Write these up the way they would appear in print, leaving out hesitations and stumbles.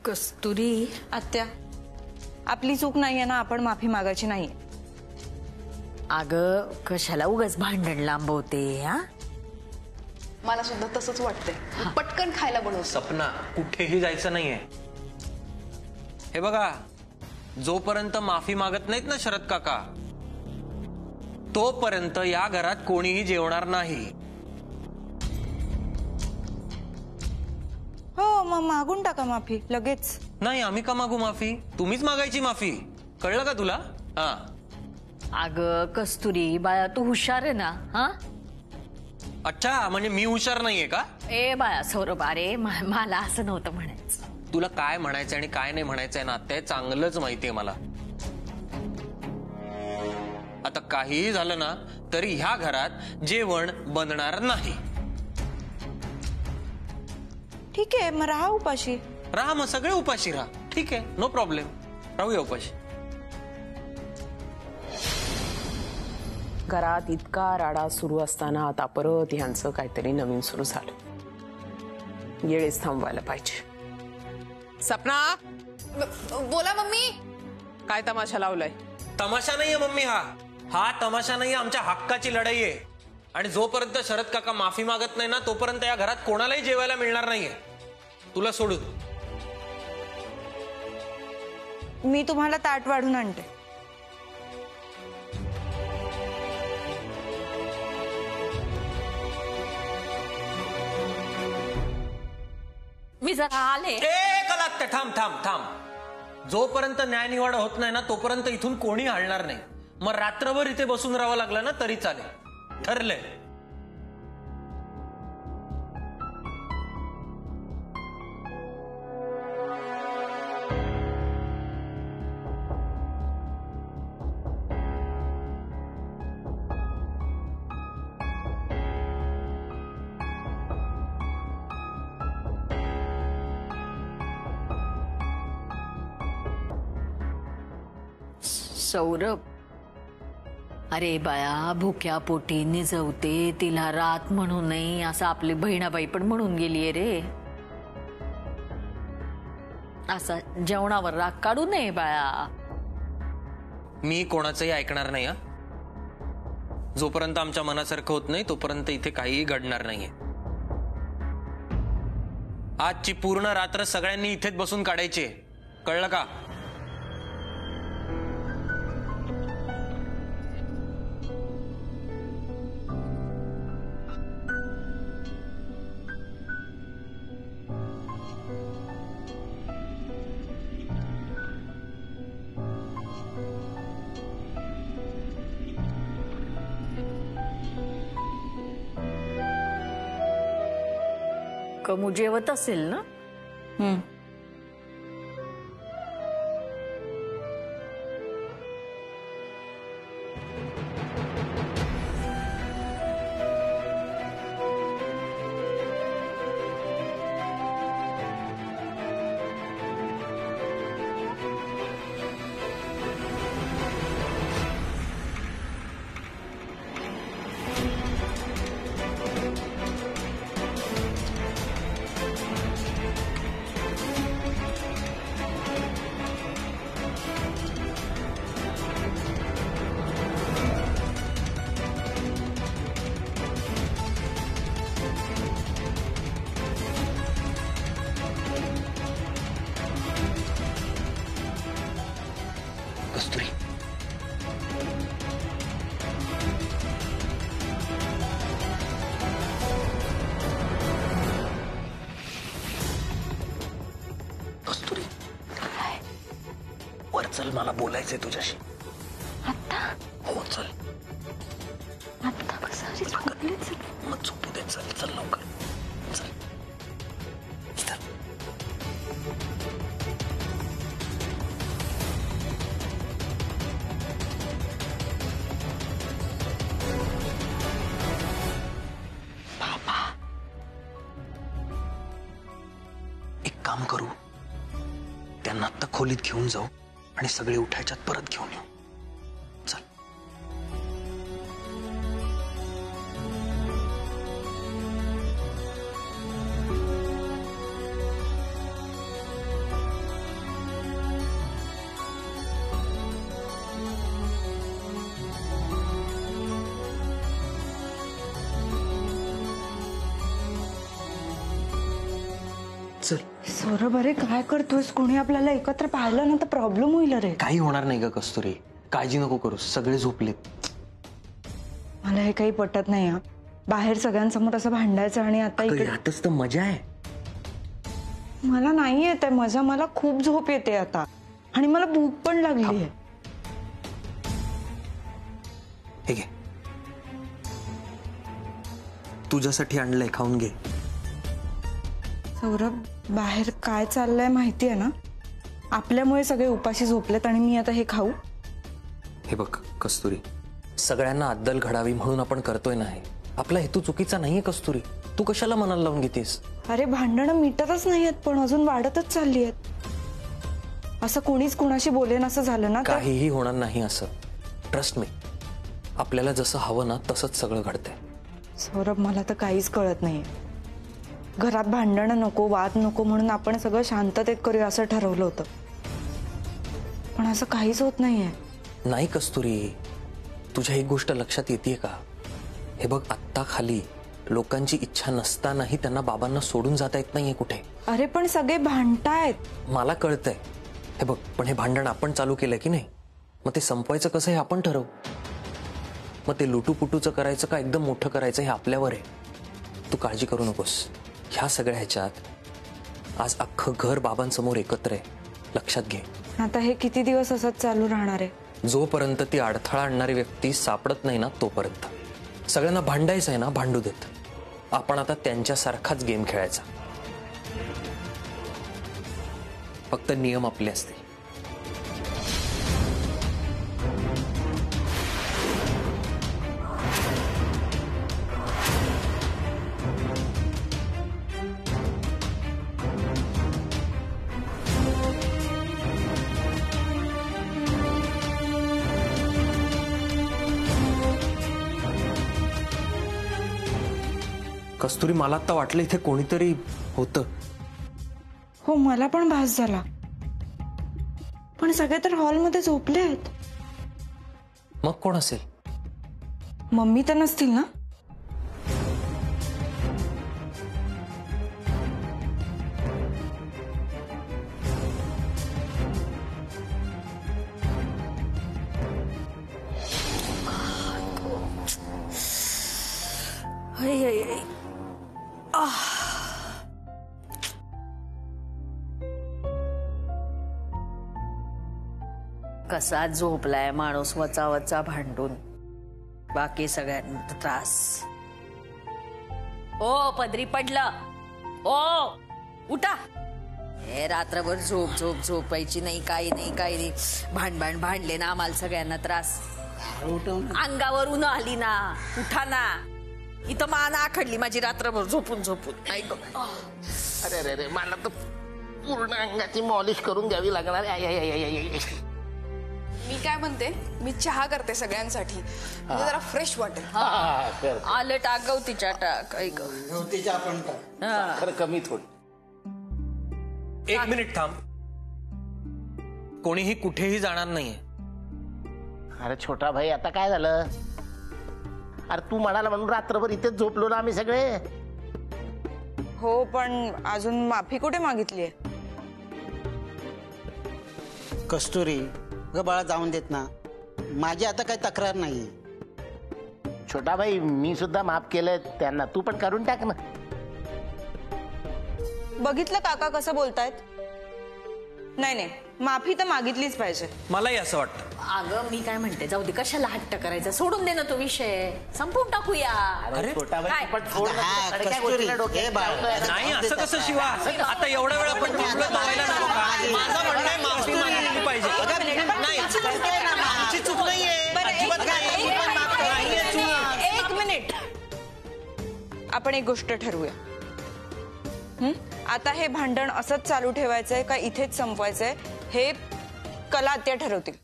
कस्तुरी आत्या, आपली चूक नाहीये ना, आपण माफी मागायची नाहीये. अगं कशाला उगाच भांडण लांबवते. हा मला सुद्धा तसंच वाटतंय. पटकन खायला बनव. सपना, कुठेही जायचं नाहीये. हे बघा, जोपर्यंत माफी मागत नाहीत ना शरद काका, तोपर्यंत या घरात कोणीही जेवणार नाही. हो, मग मागून टाका माफी लगेच. नाही, आम्ही का मागू माफी? तुम्हीच मागायची माफी. कळलं का तुला? हा. अगं कस्तुरी बाया, तू हुशार आहे ना. हा अच्छा, म्हणजे मी हुशार नाहीये का? ए बाया सौरभ, अरे मला असं नव्हतं म्हणायचं. तुला काय म्हणायचं आणि काय नाही म्हणायचंय ना, ते चांगलंच माहितीये मला. आता काहीही झालं ना तरी ह्या घरात जेवण बनणार नाही. ठीक आहे, मग राहा उपाशी. राहा, मग सगळे उपाशी राहा. ठीक आहे, नो प्रॉब्लेम, राहूया उपाशी. घरात इतका राडा सुरू असताना आता परत ह्यांचं काहीतरी नवीन सुरू झालं. येळेच थांबवायला पाहिजे. सपना, बोला मम्मी. काय तमाशा लावलाय? तमाशा नाहीये मम्मी, हा तमाशा नाहीये, आमच्या हक्काची लढाई आहे. आणि जोपर्यंत शरद काका माफी मागत नाही ना, तोपर्यंत या घरात कोणालाही जेवायला मिळणार नाहीये, तुला सोडून. मी तुम्हाला ताट वाढून आणते. मी जरा आले. एक लागतं. थांब थांब थांब. जोपर्यंत न्याय निवाडा होत नाही ना, तोपर्यंत इथून कोणी हलणार नाही. मग रात्रभर इथे बसून राहावं लागलं ना तरी चालेल. ठरलंय. सौरभ, अरे बाया, भुक्या पोटी निजवते तिला रात म्हणू नये असं आपली बहिणाबाई पण म्हणून गेलीये रे. असा जेवणावर राग काढू नये बाया. मी कोणाचंही ऐकणार नाही. जोपर्यंत आमच्या मनासारखं होत नाही तोपर्यंत इथे काहीही घडणार नाहीये. आजची पूर्ण रात्र सगळ्यांनी इथेच बसून काढायची, कळलं का? कमू जेवत असेल ना? कस्तुरी, कस्तुरी, वर चल, मला बोलायचंय तुझ्याशी. आता हो चल. आता कसं मग झोपू दे. चल चल लवकर चल. इथं. काम करू, त्यांना आत्ता खोलीत घेऊन जाऊ आणि सगळे उठायच्यात परत घेऊन येऊ. चल. सौरभ अरे काय करतोयस? कोणी आपल्याला एकत्र पाहिलं ना तर प्रॉब्लेम होईल रे. काही होणार नाही ग कस्तुरी, काळजी नको करू, सगळे झोपलेत. मला हे काही पटत नाही हा. बाहेर सगळ्यांसमोर असं भांडायचं आणि आता इकडे. यातच तर मजा आहे. मला नाही येत आहे मजा. मला खूप झोप येते आता आणि मला भूक पण लागली आहे. हे घे, तुझ्यासाठी आणलंय, खाऊन घे. सौरभ बाहेर काय चाललंय माहिती आहे ना? आपल्यामुळे सगळे उपाशी झोपलेत आणि मी आता हे खाऊ? हे बघ कस्तुरी, सगळ्यांना अद्दल घडावी म्हणून आपण करतोय ना हे. आपला हेतू चुकीचा नाहीये कस्तुरी, तू कशाला मनाला लावून घेतेस? अरे भांडणं मिटतच नाहीयेत पण अजून वाढतच चालली आहेत. असं कोणीच कुणाशी बोलेन असं झालं ना तर काहीही होणार नाही असं, ट्रस्ट मी. आपल्याला जसं हवं ना तसंच सगळं घडतंय. सौरभ मला तर काहीच कळत नाहीये. घरात भांडणं नको, वाद नको म्हणून आपण सगळं शांततेत करूया असं ठरवलं होतं, पण असं काहीच होत नाहीये. नाही कस्तुरी, तुझ्या एक गोष्ट लक्षात येते का? हे बघ, आत्ता खाली लोकांची इच्छा नसतानाही त्यांना बाबांना सोडून जाता येत नाहीये कुठे. अरे पण सगळे भांडतायत. मला कळतंय. हे बघ, पण हे भांडण आपण चालू केलंय की नाही, मग ते संपवायचं कसं हे आपण ठरवू. मग ते लुटूपुटूचं करायचं का एकदम मोठं करायचं हे आपल्यावर आहे. तू काळजी करू नकोस. ह्या सगळ्या ह्याच्यात आज अख्खं घर बाबांसमोर एकत्र आहे, लक्षात घे. आता हे किती दिवस असंच चालू राहणार आहे? जोपर्यंत ती अडथळा आणणारी व्यक्ती सापडत नाही ना तोपर्यंत. सगळ्यांना भांडायचं आहे ना, भांडू देत. आपण आता त्यांच्यासारखाच गेम खेळायचा, फक्त नियम आपले असतील. कस्तुरी, मला आता वाटलं इथे कोणीतरी होतं. हो मला पण भास झाला, पण सगळे तर हॉलमध्ये झोपले आहेत. मग कोण असेल? मम्मी तर नसतील ना? कसा झोपलाय माणूस वचा वचा भांडून, बाकी सगळ्यांना त्रास. ओ पदरी पडलं, ओ उठा. हे रात्रभर झोप झोप झोपायची नाही, काही नाही काही नाही. भांडण भांडले ना, आम्हाला सगळ्यांना त्रास. अंगावर उन्ह आली ना, उठा ना. इथं मान आखडली माझी रात्रभर झोपून झोपून. अरे अरे अरे, मला तर पूर्ण अंगाची मॉलिश करून द्यावी लागणार आहे. मी काय म्हणते, मी चहा करते सगळ्यांसाठी, म्हणजे जरा फ्रेश वाटेल. आलं टाक गवतीच्या टाक. ऐक गवतीच्या पण साखर कमी थोडी. एक मिनिट थांब. कोणीही कुठेही जाणार नाहीये. अरे छोटा भाई, आता काय झालं? अरे तू म्हणाला म्हणून रात्रभर इथेच झोपलो ना आम्ही सगळे. हो पण अजून माफी कुठे मागितलीये? कस्तुरी ग बाळा, जाऊन देत ना. माझी आता काही तक्रार नाही. छोटा भाई, मी सुद्धा माफ केलंय त्यांना, तू पण करून टाक ना. बघितलं काका कसं बोलतायत? नाही नाही, माफी तर मागितलीच पाहिजे. मलाही असं वाटतं. अगं मी काय म्हणते, जाऊ दे, कशाला हट्ट करायचा, सोडून दे ना तो विषय, संपून टाकूया. अरे छोटा भाई, काय? तू पण सोड ना, हा, तुला काय कस्तुरी, गोष्टीला डोक्यात हे बाळ. लावतोय? नाही असं कसं शिवा, आता एवढ्या वेळ आपण थांबलोय तर व्हायला नको का? माझं म्हणणं आहे, माफी मागितली पाहिजे. नाही, आमची चूक नाहीये, अजिबात नाही. नाहीये चूक. एक मिनिट, आपण एक गोष्ट ठरवूया. आता हे भांडण असंच चालू ठेवायचंय का इथेच संपवायचंय हे कला आत्या ठरवतील.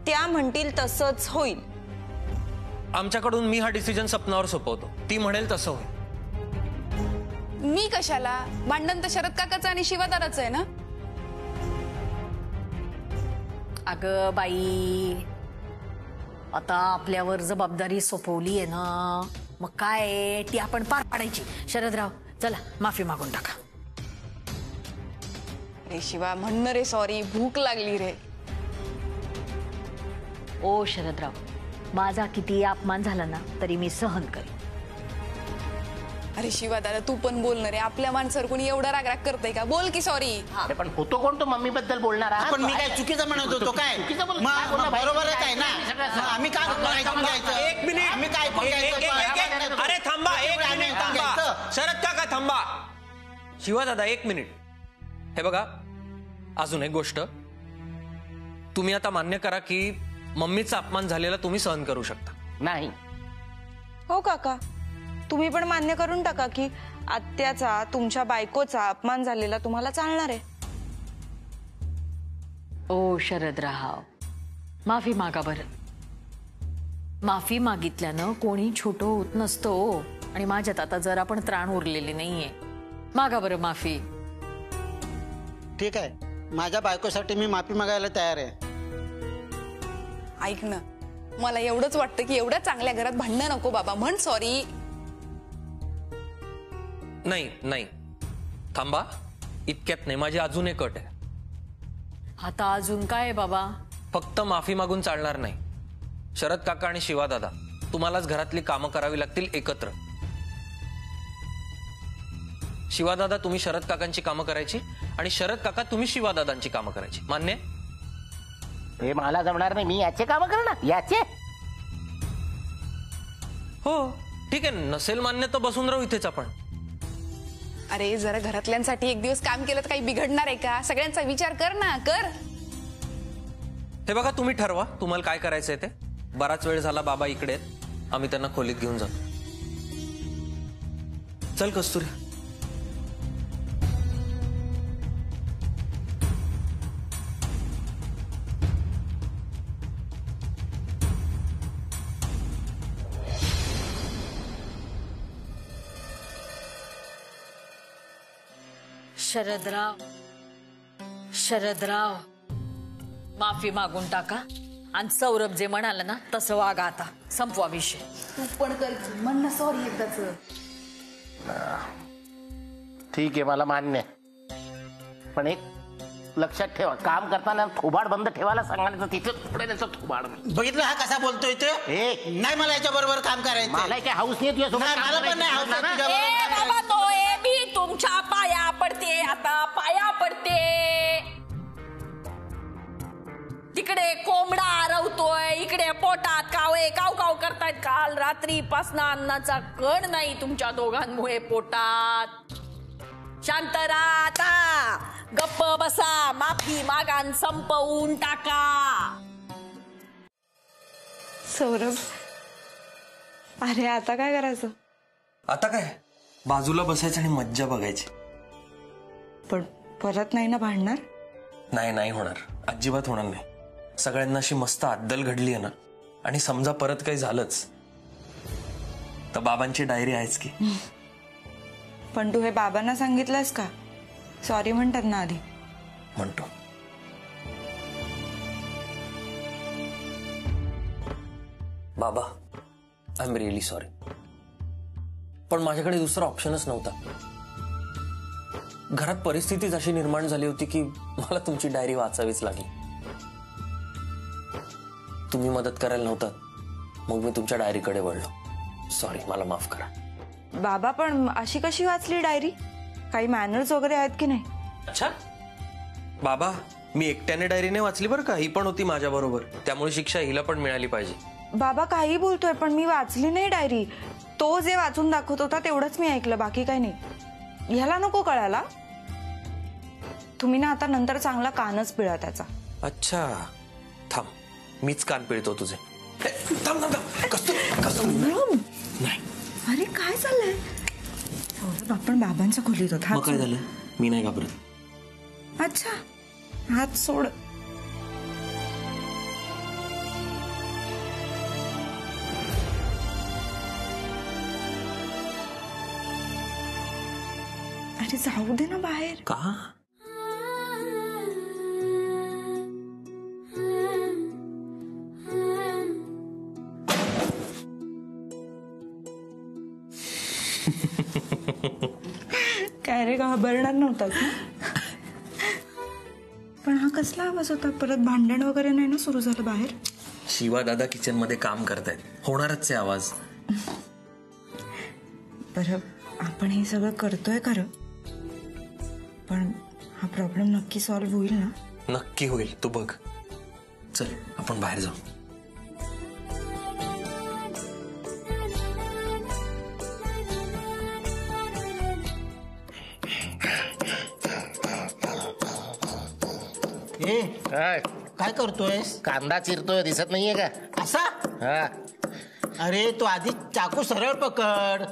त्या म्हणतील तसंच होईल. आमच्याकडून मी हा डिसिजन सपनावर सोपवतो. ती म्हणेल तसं होईल. मी कशाला? भांडण तर शरद काकाचं आणि शिवादाराचं आहे ना. अगं बाई, आता आपल्यावर जबाबदारी सोपवली आहे ना, मग काय ती आपण पार पाडायची. शरदराव, चला माफी मागून टाका. रे शिवा म्हणणं रे सॉरी, भूक लागली रे. ओ शरदराव, माझा किती अपमान झाला ना तरी मी सहन करेन. अरे शिवा दादा तू पण बोल ना रे, आपल्या माणसावर कोणी एवढा राग करतंय का? बोल की सॉरी. अरे पण होतो कोण तो मम्मी बद्दल बोलणारा? पण मी काय चुकीचं म्हणत होतो काय? चुकीचं बोल- मग काय बोलला बाई? बरोबरच आहे ना. मग आम्ही काय ऐकून घ्यायचं? एक मिनिट. आम्ही काय ऐकून घ्यायचं? अरे थांबा, एक आम्ही मिनिट ऐकून थांबा. घ्यायचं? शरद काका थांबा. शिवा दादा एक मिनिट. हे बघा, अजून एक गोष्ट, तुम्ही आता मान्य करा की मम्मीचा अपमान झालेला तुम्ही सहन करू शकता. नाही. हो काका, तुम्ही पण मान्य करून टाका की आत्याचा तुमच्या बायकोचा अपमान झालेला तुम्हाला चालणार आहे. ओ शरदराव, माफी मागा बरं. माफी मागितल्यानं कोणी छोटं होत नसतो. आणि माझ्यात आता जरा पण त्राण उरलेले नाहीये. मागा बरं माफी. ठीक आहे, माझ्या बायकोसाठी मी माफी मागायला तयार आहे. ऐक ना, मला एवढंच वाटतं की एवढ्या चांगल्या घरात भांडणं नको बाबा, म्हण सॉरी. नाही नाही, थांबा. इतक्यात नाही, माझी अजून एक अट आहे. आता अजून काय आहे बाबा? फक्त माफी मागून चालणार नाही. शरद काका आणि शिवा दादा, तुम्हालाच घरातली कामं करावी लागतील एकत्र. शिवा दादा तुम्ही शरद काकांची कामं करायची आणि शरद काका तुम्ही शिवा दादांची कामं करायची. मान्य? हे मला जमणार नाही. मी याचे काम करणार, याचे. हो ठीक आहे, नसेल मान्य तर बसून राहू इथेच आपण. अरे जरा घरातल्यांसाठी एक दिवस काम केलं तर काही बिघडणार आहे का? सगळ्यांचा विचार कर ना, कर. हे बघा, तुम्ही ठरवा तुम्हाला काय करायचंय ते. बराच वेळ झाला बाबा इकडे आहेत, आम्ही त्यांना खोलीत घेऊन जातो. चल कस्तुरी. शरदराव, शरदराव, माफी मागून टाका आणि सौरभ जे म्हणाला ना तसं वागा. आता संपवा विषय. तू पण कर, म्हण ना सॉरी एकदाच. ठीक आहे, मला मान्य आहे. पण एक लक्षात ठेवा, काम करताना थोबाड बंद ठेवायला सांगायचं. तिथे पुढे त्याचं थोबाड. बघितलं हा कसा बोलतोय तो? नाही, मला याच्या बरोबर काम करायचं. मला काही हाऊस नाही तुझ्यासोबत नाही, काम मला पण नाही करायचं. हाऊस आहे ना? तुझ्याबरोबर काम करायचं. बाबा तो मी तुमच्या पाया पडते, आता पाया पडते. तिकडे कोंबडा आरवतोय, इकडे पोटात कावळे काव काव करतायत. काल रात्रीपासून अन्नाचा कण नाही तुमच्या दोघांमुळे पोटात. शांत राहा आता, गप्प बसा, माफी मागान संपवून टाका. सौरभ, अरे आता काय करायचं? आता काय, बाजूला बसायचं आणि मज्जा बघायची. पण परत नाही ना भांडणार? नाही नाही होणार, अजिबात होणार नाही. सगळ्यांना अशी मस्त अद्दल घडली आहे ना. आणि समजा परत काही झालंच तर बाबांची डायरी आहेच की. पण तू हे बाबांना सांगितलंस का? सॉरी म्हणतात ना आधी. म्हणतो. बाबा, आय एम रिअली सॉरी. पण माझ्याकडे दुसरा ऑप्शनच नव्हता. घरात परिस्थितीच अशी निर्माण झाली होती की मला तुमची डायरी वाचावीच लागली. तुम्ही मदत करायला नव्हतात, मग मी तुमच्या डायरीकडे वळलो. सॉरी, मला माफ करा. बाबा, पण अशी कशी वाचली डायरी? काही मॅनर्स वगैरे आहेत की नाही? अच्छा बाबा, मी एकट्याने डायरी नाही वाचली बरं का. ही पण होती माझ्या बरोबर, त्यामुळे शिक्षा हिला पण मिळाली पाहिजे. बाबा काही बोलतोय, पण मी वाचली नाही डायरी. तो जे वाचून दाखवत होता तेवढंच मी ऐकलं, बाकी काही नाही. ह्याला नको कळायला. तुम्ही ना आता नंतर चांगला कानच पिळा त्याचा. अच्छा थांब, मीच कान पिळतो तुझे. थांब थांब थांब. नाही. अरे काय चाललंय? सौरभ, आपण बाबांच्या खोलीत होत. मग काय झालं? मी नाही घाबरत. अच्छा, हात सोड. अरे जाऊ दे ना बाहेर. का? काही घाबरणार नव्हतास ना? पण हा कसला आवाज होता? परत भांडण वगैरे नाही ना सुरू झालं बाहेर? शिवा दादा किचन मध्ये काम करतायत, होणारच आहे आवाज. बरं, आपण हे सगळं करतोय खरं, पण हा प्रॉब्लेम नक्की सॉल्व्ह होईल ना? नक्की होईल, तू बघ. चल आपण बाहेर जाऊ. ए काय काय करतोयस? कांदा चिरतोय, दिसत नाहीये का? असा? हा. अरे तू आधी चाकू सरळ पकड.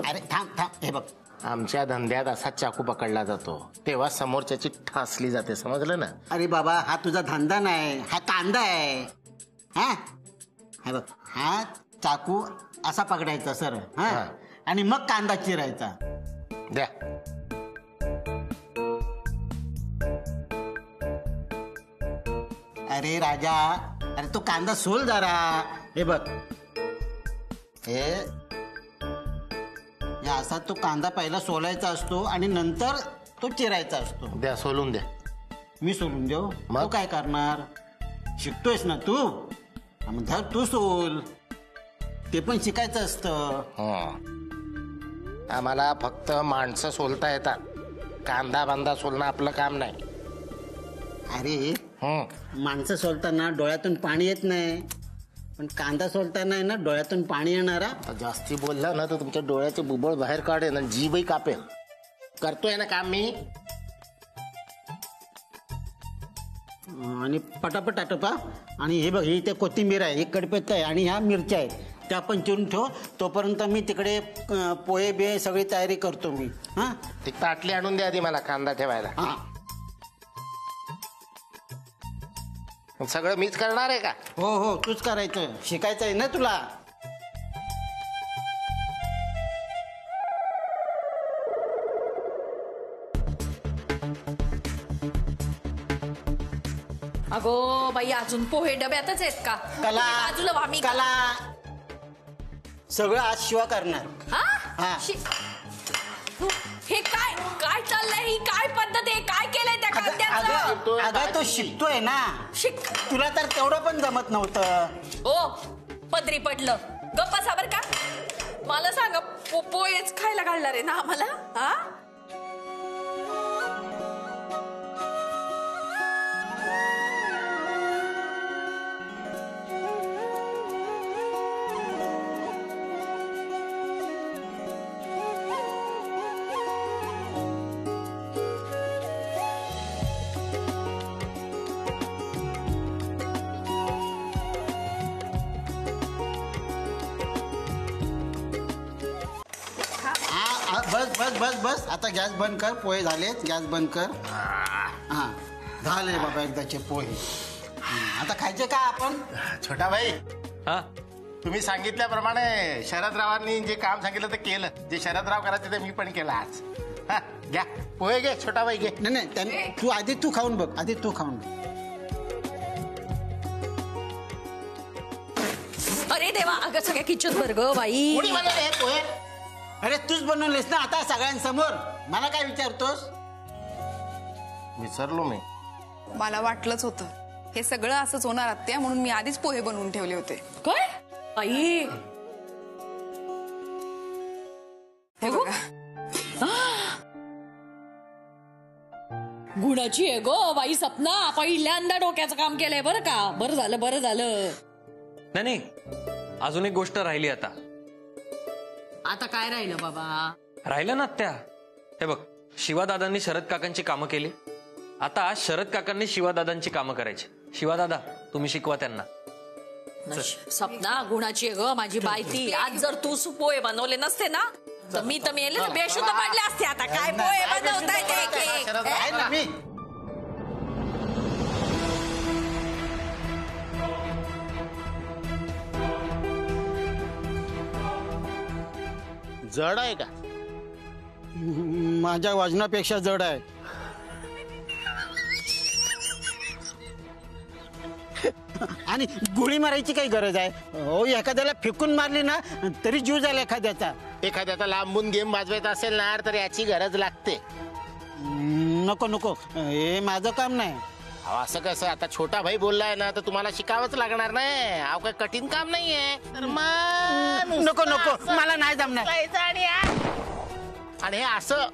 अरे थांब थांब, हे बघ. आमच्या धंद्यात असा चाकू पकडला जातो, तेव्हा समोरच्याची ठासली जाते, समजलं ना? अरे बाबा, हा तुझा धंदा नाही, हा कांदा आहे. हा हे बघ, हा चाकू असा पकडायचा सरळ, हा, हा. आणि मग कांदा चिरायचा. द्या. अरे राजा, अरे तो कांदा सोल जरा. हे बघ, हे असा तो कांदा पहिला सोलायचा असतो आणि नंतर तो चिरायचा असतो. द्या, सोलून द्या. मी सोलून देऊ? मग? तू काय करणार? शिकतोयस ना तू, हा, मग धर तू सोल. ते पण शिकायचं असतं. आम्हाला फक्त माणसं सोलता येतात, कांदा बांधा सोलणं आपलं काम नाही. अरे हं. माणसं सोलताना डोळ्यातून पाणी येत नाही, पण कांदा सोलताना आहे ना डोळ्यातून पाणी येणारा. आता जास्ती बोलला ना तर तुमच्या डोळ्याचे बुबळ बाहेर काढेल आणि जीभही कापेल. करतोय ना काम मी. आणि पटापट आटोपा. आणि हे बघ, ही ते कोथिंबीर आहे, ही कडपत्ता आहे आणि ह्या मिरच्या आहेत, त्या पण चिरून ठेव. तोपर्यंत मी तिकडे पोहे बिहे सगळी तयारी करतो मी. हा ती ताटली आणून द्या आधी मला कांदा ठेवायला. हा, सगळं मीच करणार आहे का? हो हो, तूच करायचं. शिकायचं आहे ना तुला. अगो बाई, अजून पोहे डब्यातच आहेत का? कला बाजूला व्हा, मी कला सगळं आज शिवा करणार. हा? हा. हे काय काय चाललंय? ही काय पद्धत आहे? काय केलंय त्या कांद्याचं? अगं तो शिकतोय ना. शिक. तुला तर तेवढं पण जमत नव्हतं. ओ पदरी पडलं, गप्पा साबर का? मला सांगा, पोहेच खायला घालणार आहे ना आम्हाला? हा, बस बस बस बस, आता गॅस बंद कर. पोहे झालेत, गॅस बंद कर. हा झाले बाबा एकदाचे पोहे. आता खायचे का आपण? छोटा भाई, हा, तुम्ही सांगितल्याप्रमाणे शरदरावांनी जे काम सांगितलं ते केलं. जे शरदराव करायचे ते मी पण केलं आज. हा, घ्या पोहे, घे छोटा भाई, घे. नाही नाही, तू आधी तू खाऊन बघ, आधी तू खाऊन बघ. अरे देवा, अगं सगळ्या किचन वर ग बाई. कोणी बनवले हे पोहे? अरे तूच बनवलेस ना आता सगळ्यांसमोर, मला काय विचारतोस? विसरलो मी. मला वाटलंच होतं हे सगळं असंच होणार आत्या, म्हणून मी आधीच पोहे बनवून ठेवले होते. काय बाई? हे बघा. गुणाची आहे गो बाई सपना. पहिल्यांदा डोक्याचं काम केलंय बरं का. बरं झालं, बरं झालं. नाही नाही, अजून एक गोष्ट राहिली. आता काय राहिलं बाबा? राहिलं ना त्या. हे बघ, शिवादादांनी शरद काकांची कामं केली, आता शरद काकांनी शिवादादांची कामं करायची. शिवादादा, तुम्ही शिकवा त्यांना. सपना, गुणाची आहे ग माझी बाई ती. आज जर तू पोहे बनवले नसते ना तर मी तर मेले ना, बेशुद्ध पडले असते. आता काय पोहे बनवताय आहे ना मी. जड आहे का? माझ्या वजनापेक्षा जड आहे. आणि गोळी मारायची काही गरज आहे? हो, एखाद्याला फेकून मारली ना तरी जीव जाईल एखाद्याचा. एखाद्याचा लांबून गेम वाजवायचा असेल ना तर याची गरज लागते. नको नको, हे माझं काम नाही. अहो, असं कसं, आता छोटा भाई बोललाय ना तर तुम्हाला शिकावंच लागणार नाही. अहो, काही कठीण काम नाहीये. तर मग नको नको, मला नाही जमणार. आणि हे असं